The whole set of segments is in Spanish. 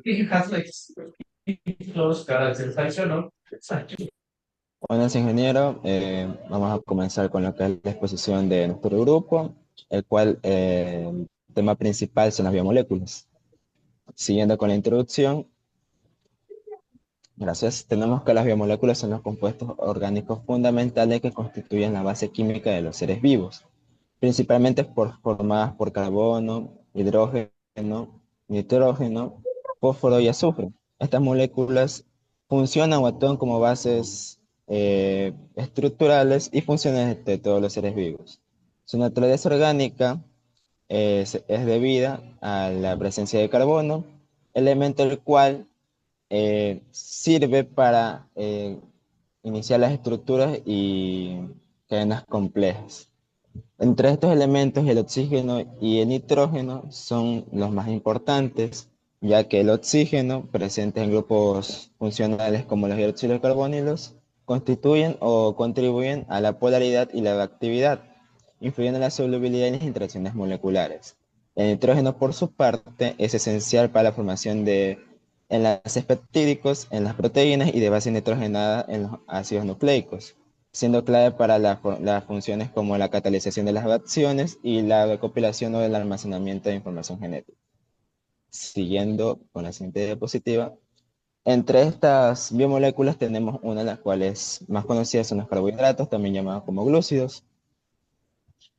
It has like close characters, ¿no? Buenas, ingeniero. Vamos a comenzar con lo que es la exposición de nuestro grupo, el cual el tema principal son las biomoléculas. Siguiendo con la introducción, gracias. Tenemos que las biomoléculas son los compuestos orgánicos fundamentales que constituyen la base química de los seres vivos, principalmente formadas por carbono, hidrógeno, nitrógeno, fósforo y azufre. Estas moléculas funcionan o actúan como bases estructurales y funcionales de todos los seres vivos. Su naturaleza orgánica es debida a la presencia de carbono, elemento el cual sirve para iniciar las estructuras y cadenas complejas. Entre estos elementos, el oxígeno y el nitrógeno son los más importantes, ya que el oxígeno, presente en grupos funcionales como los hidroxilos de carbonilos, constituyen o contribuyen a la polaridad y la actividad, influyendo en la solubilidad y las interacciones moleculares. El nitrógeno, por su parte, es esencial para la formación de enlaces peptídicos en las proteínas y de base nitrogenada en los ácidos nucleicos, siendo clave para las funciones como la catalización de las reacciones y la recopilación o el almacenamiento de información genética. Siguiendo con la siguiente diapositiva, entre estas biomoléculas tenemos una de las cuales más conocidas son los carbohidratos, también llamados como glúcidos.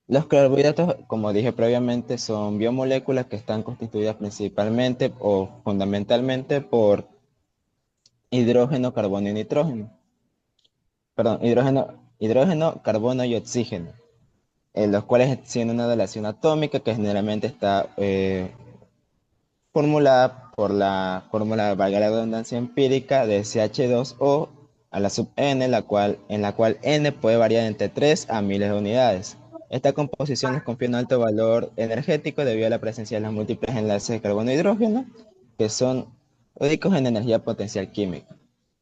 Los carbohidratos, como dije previamente, son biomoléculas que están constituidas principalmente o fundamentalmente por hidrógeno, carbono y nitrógeno. Perdón, hidrógeno, carbono y oxígeno, en los cuales tienen una relación atómica que generalmente está formulada por la fórmula, valga la redundancia empírica, de CH2O a la sub n, en la cual n puede variar entre 3 a miles de unidades. Esta composición les confiere un alto valor energético debido a la presencia de los múltiples enlaces de carbono e hidrógeno, que son ricos en energía potencial química.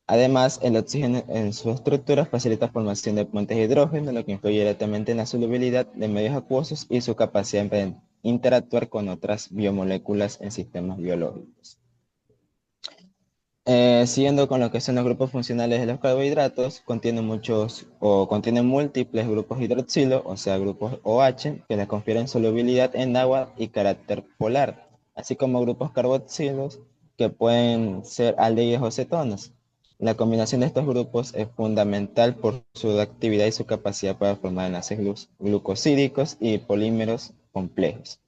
Además, el oxígeno en su estructura facilita la formación de puentes de hidrógeno, lo que influye directamente en la solubilidad de medios acuosos y su capacidad de interactuar con otras biomoléculas en sistemas biológicos. Siguiendo con lo que son los grupos funcionales de los carbohidratos, contienen múltiples grupos hidroxilo, o sea, grupos OH, que les confieren solubilidad en agua y carácter polar, así como grupos carboxilos que pueden ser aldehídos o cetonas. La combinación de estos grupos es fundamental por su actividad y su capacidad para formar enlaces glucosídicos y polímeros complejos.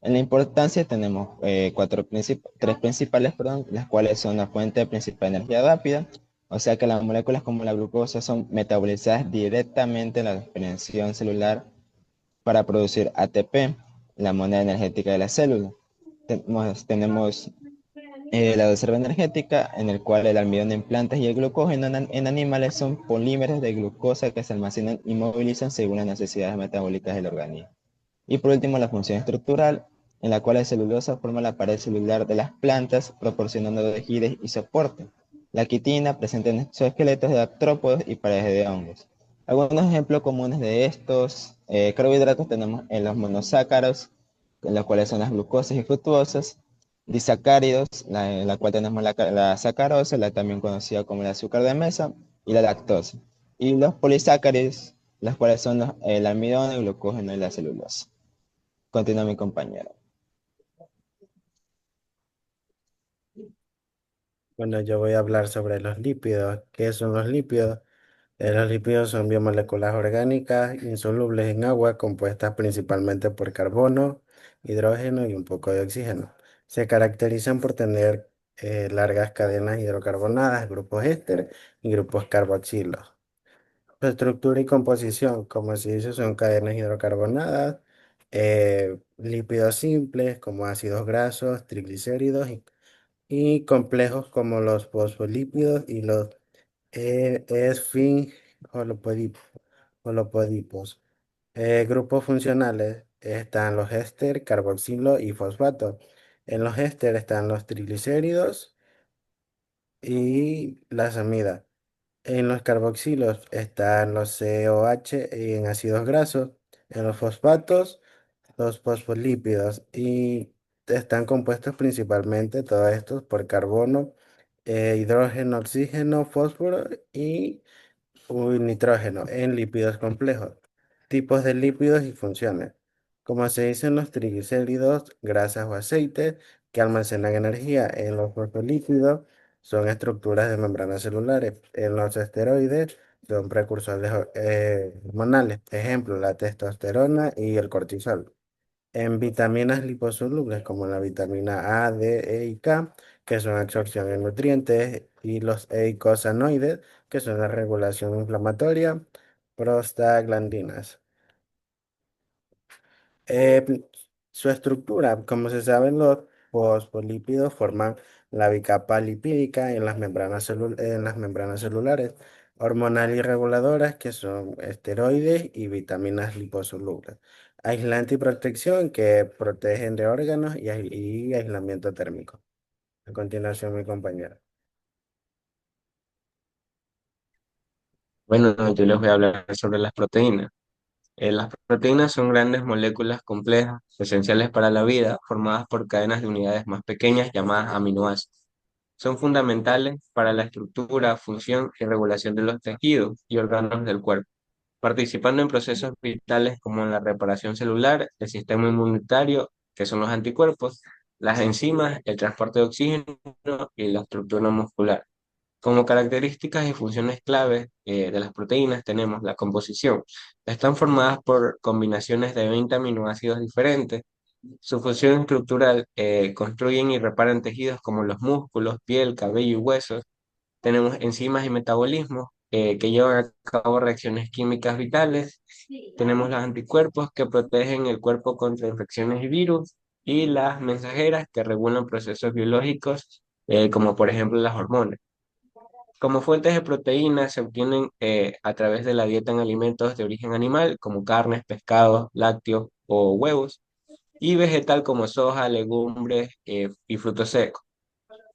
En la importancia tenemos tres principales, perdón, las cuales son la fuente principal de energía rápida, o sea que las moléculas como la glucosa son metabolizadas directamente en la respiración celular para producir ATP, la moneda energética de la célula. Tenemos la reserva energética, en el cual el almidón en plantas y el glucógeno en animales son polímeros de glucosa que se almacenan y movilizan según las necesidades metabólicas del organismo. Y por último, la función estructural, en la cual la celulosa forma la pared celular de las plantas, proporcionando tejidos y soporte. La quitina, presente en exoesqueletos de artrópodos y paredes de hongos. Algunos ejemplos comunes de estos carbohidratos tenemos en los monosácaros, en los cuales son las glucosas y fructuosas, disacáridos, en la cual tenemos la sacarosa, la también conocida como el azúcar de mesa, y la lactosa. Y los polisacáridos, las cuales son el almidón, el glucógeno y la celulosa. Continúa mi compañero. Bueno, yo voy a hablar sobre los lípidos. ¿Qué son los lípidos? Los lípidos son biomoléculas orgánicas insolubles en agua, compuestas principalmente por carbono, hidrógeno y un poco de oxígeno. Se caracterizan por tener largas cadenas hidrocarbonadas, grupos éster y grupos carboxilos. Su estructura y composición, como se dice, son cadenas hidrocarbonadas, lípidos simples como ácidos grasos, triglicéridos y complejos como los fosfolípidos y los esfingolipídos. Polipodipos. Grupos funcionales están los éster, carboxilo y fosfato. En los éster están los triglicéridos y las amidas. En los carboxilos están los COH y en ácidos grasos. En los fosfatos, los fosfolípidos. Y están compuestos principalmente todos estos por carbono, hidrógeno, oxígeno, fósforo y nitrógeno en lípidos complejos. Tipos de lípidos y funciones. Como se dice en los triglicéridos, grasas o aceites que almacenan energía. En los fosfolípidos son estructuras de membranas celulares. En los esteroides son precursores hormonales. Ejemplo, la testosterona y el cortisol. En vitaminas liposolubles como la vitamina A, D, E y K, que son absorción de nutrientes, y los eicosanoides, que son la regulación inflamatoria, prostaglandinas. Eh, Su estructura, como se sabe, los fosfolípidos forman la bicapa lipídica en las membranas, en las membranas celulares, hormonal y reguladoras, que son esteroides y vitaminas liposolubles, aislante y protección, que protegen de órganos y aislamiento térmico. A continuación, mi compañera. Bueno, yo les voy a hablar sobre las proteínas. Las proteínas son grandes moléculas complejas, esenciales para la vida, formadas por cadenas de unidades más pequeñas llamadas aminoácidos. Son fundamentales para la estructura, función y regulación de los tejidos y órganos del cuerpo, participando en procesos vitales como la reparación celular, el sistema inmunitario, que son los anticuerpos, las enzimas, el transporte de oxígeno y la estructura muscular. Como características y funciones claves de las proteínas tenemos la composición. Están formadas por combinaciones de 20 aminoácidos diferentes. Su función estructural, construyen y reparan tejidos como los músculos, piel, cabello y huesos. Tenemos enzimas y metabolismos que llevan a cabo reacciones químicas vitales. Tenemos los anticuerpos que protegen el cuerpo contra infecciones y virus. Y las mensajeras que regulan procesos biológicos, como por ejemplo las hormonas. Como fuentes de proteínas se obtienen a través de la dieta en alimentos de origen animal, como carnes, pescados, lácteos o huevos, y vegetal como soja, legumbres y frutos secos.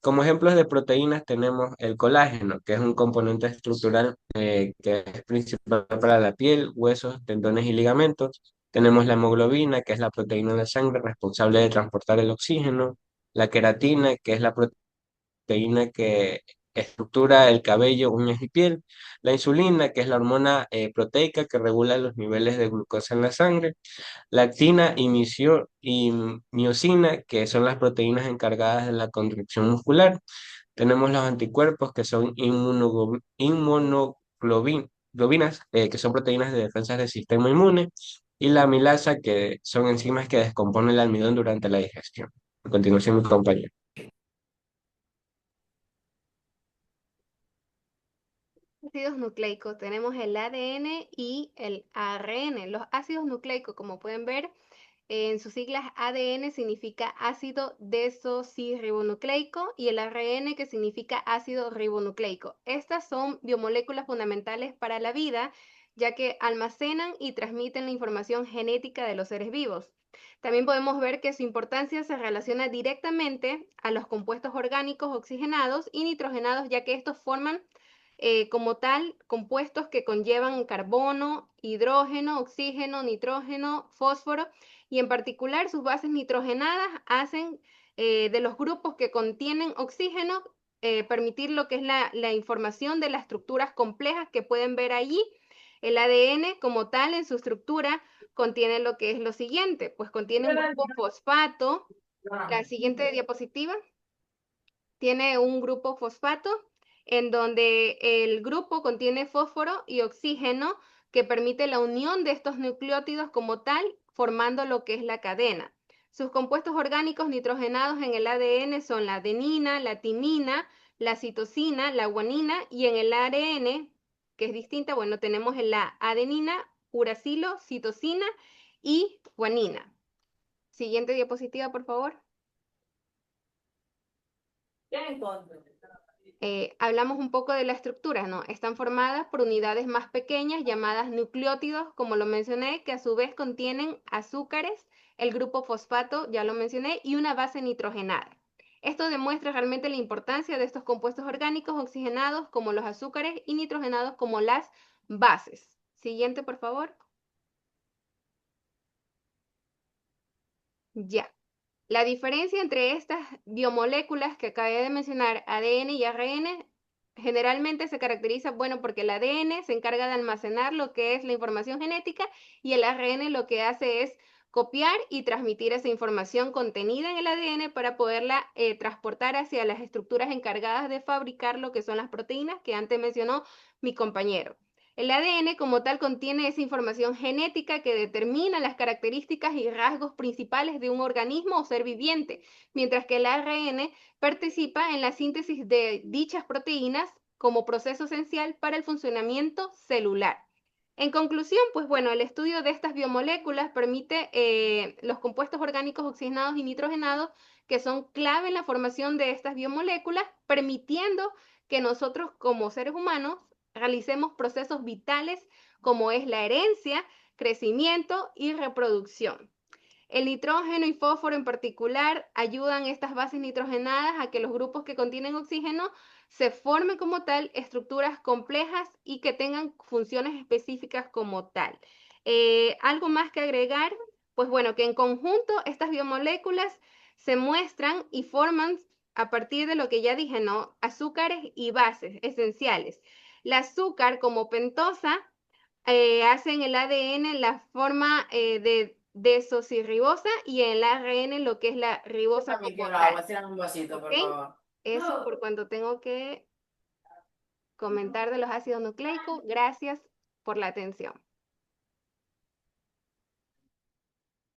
Como ejemplos de proteínas tenemos el colágeno, que es un componente estructural que es principal para la piel, huesos, tendones y ligamentos. Tenemos la hemoglobina, que es la proteína de la sangre responsable de transportar el oxígeno. La queratina, que es la proteína que estructura el cabello, uñas y piel, la insulina, que es la hormona proteica que regula los niveles de glucosa en la sangre, la actina y miosina, que son las proteínas encargadas de la contracción muscular. Tenemos los anticuerpos, que son inmunoglobinas, que son proteínas de defensa del sistema inmune, y la amilasa, que son enzimas que descomponen el almidón durante la digestión. A continuación, mi compañero. Ácidos nucleicos, tenemos el ADN y el ARN. Los ácidos nucleicos, como pueden ver, en sus siglas ADN significa ácido desoxirribonucleico y el ARN que significa ácido ribonucleico. Estas son biomoléculas fundamentales para la vida, ya que almacenan y transmiten la información genética de los seres vivos. También podemos ver que su importancia se relaciona directamente a los compuestos orgánicos oxigenados y nitrogenados, ya que estos forman como tal compuestos que conllevan carbono, hidrógeno, oxígeno, nitrógeno, fósforo, y en particular sus bases nitrogenadas hacen de los grupos que contienen oxígeno permitir lo que es la información de las estructuras complejas que pueden ver allí. El ADN como tal en su estructura contiene lo que es lo siguiente, pues contiene un grupo fosfato. La siguiente diapositiva tiene un grupo fosfato en donde el grupo contiene fósforo y oxígeno que permite la unión de estos nucleótidos como tal, formando lo que es la cadena. Sus compuestos orgánicos nitrogenados en el ADN son la adenina, la timina, la citosina, la guanina, y en el ARN, que es distinta, bueno, tenemos la adenina, uracilo, citosina y guanina. Siguiente diapositiva, por favor. Hablamos un poco de la estructura, ¿no? Están formadas por unidades más pequeñas llamadas nucleótidos, como lo mencioné, que a su vez contienen azúcares, el grupo fosfato, ya lo mencioné, y una base nitrogenada. Esto demuestra realmente la importancia de estos compuestos orgánicos oxigenados como los azúcares y nitrogenados como las bases. Siguiente, por favor. Ya. La diferencia entre estas biomoléculas que acabé de mencionar, ADN y ARN, generalmente se caracteriza, bueno, porque el ADN se encarga de almacenar lo que es la información genética y el ARN lo que hace es copiar y transmitir esa información contenida en el ADN para poderla transportar hacia las estructuras encargadas de fabricar lo que son las proteínas que antes mencionó mi compañero. El ADN como tal contiene esa información genética que determina las características y rasgos principales de un organismo o ser viviente, mientras que el ARN participa en la síntesis de dichas proteínas como proceso esencial para el funcionamiento celular. En conclusión, pues bueno, el estudio de estas biomoléculas permite los compuestos orgánicos oxigenados y nitrogenados que son clave en la formación de estas biomoléculas, permitiendo que nosotros como seres humanos realicemos procesos vitales como es la herencia, crecimiento y reproducción. El nitrógeno y fósforo en particular ayudan estas bases nitrogenadas a que los grupos que contienen oxígeno se formen como tal estructuras complejas y que tengan funciones específicas como tal. Algo más que agregar, pues bueno, que en conjunto estas biomoléculas se muestran y forman a partir de lo que ya dije, ¿no? Azúcares y bases esenciales. El azúcar como pentosa hace en el ADN la forma de desoxirribosa y en el ARN lo que es la ribosa También como quiero agua, tal. tírame un vasito, por ¿Ok? favor. Eso por cuanto tengo que comentar de los ácidos nucleicos. Gracias por la atención.